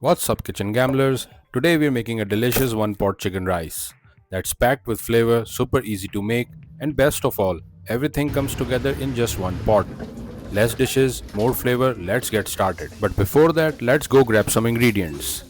What's up, kitchen gamblers? Today we're making a delicious one pot chicken rice that's packed with flavor, super easy to make, and best of all, everything comes together in just one pot. Less dishes, more flavor, let's get started. But before that, let's go grab some ingredients.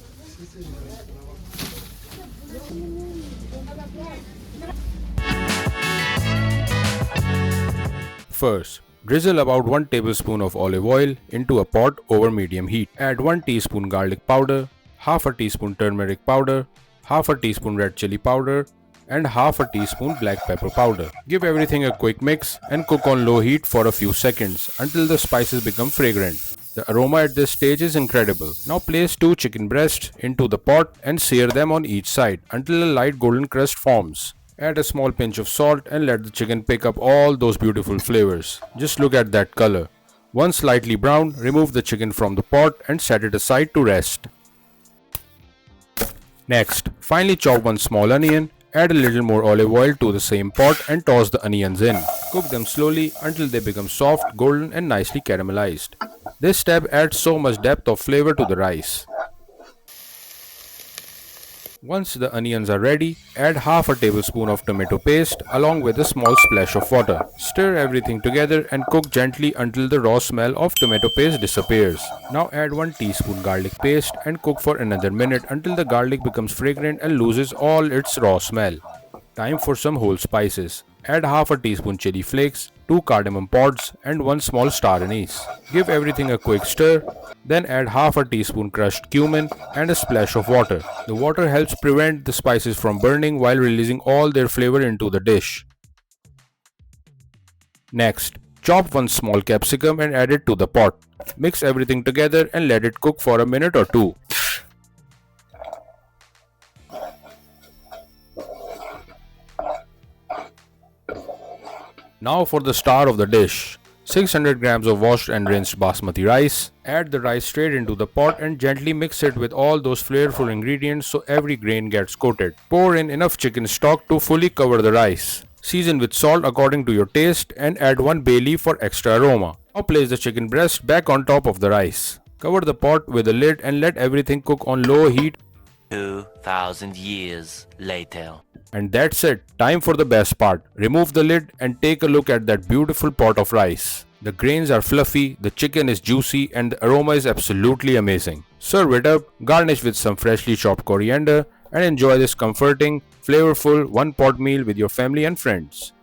First, drizzle about 1 tablespoon of olive oil into a pot over medium heat. Add 1 teaspoon garlic powder, half a teaspoon turmeric powder, half a teaspoon red chili powder, and half a teaspoon black pepper powder. Give everything a quick mix and cook on low heat for a few seconds until the spices become fragrant. The aroma at this stage is incredible. Now place 2 chicken breasts into the pot and sear them on each side until a light golden crust forms. Add a small pinch of salt and let the chicken pick up all those beautiful flavors. Just look at that color. Once slightly brown, remove the chicken from the pot and set it aside to rest. Next, finely chop one small onion, add a little more olive oil to the same pot and toss the onions in. Cook them slowly until they become soft, golden and nicely caramelized. This step adds so much depth of flavor to the rice. Once the onions are ready, add half a tablespoon of tomato paste along with a small splash of water. Stir everything together and cook gently until the raw smell of tomato paste disappears. Now add 1 teaspoon garlic paste and cook for another minute until the garlic becomes fragrant and loses all its raw smell. Time for some whole spices. Add half a teaspoon chili flakes, 2 cardamom pods and 1 small star anise. Give everything a quick stir, then add half a teaspoon crushed cumin and a splash of water. The water helps prevent the spices from burning while releasing all their flavor into the dish. Next, chop 1 small capsicum and add it to the pot. Mix everything together and let it cook for a minute or two. Now for the star of the dish. 600 grams of washed and rinsed basmati rice. Add the rice straight into the pot and gently mix it with all those flavorful ingredients so every grain gets coated. Pour in enough chicken stock to fully cover the rice. Season with salt according to your taste and add 1 bay leaf for extra aroma. Now place the chicken breast back on top of the rice. Cover the pot with a lid and let everything cook on low heat. 2,000 years later. And that's it. Time for the best part. Remove the lid and take a look at that beautiful pot of rice. The grains are fluffy, the chicken is juicy, and the aroma is absolutely amazing. Serve it up, garnish with some freshly chopped coriander, and enjoy this comforting, flavorful one-pot meal with your family and friends.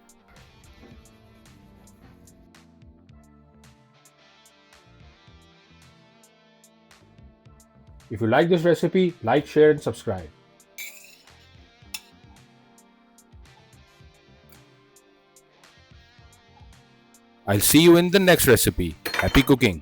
If you like this recipe, like, share, and subscribe. I'll see you in the next recipe. Happy cooking!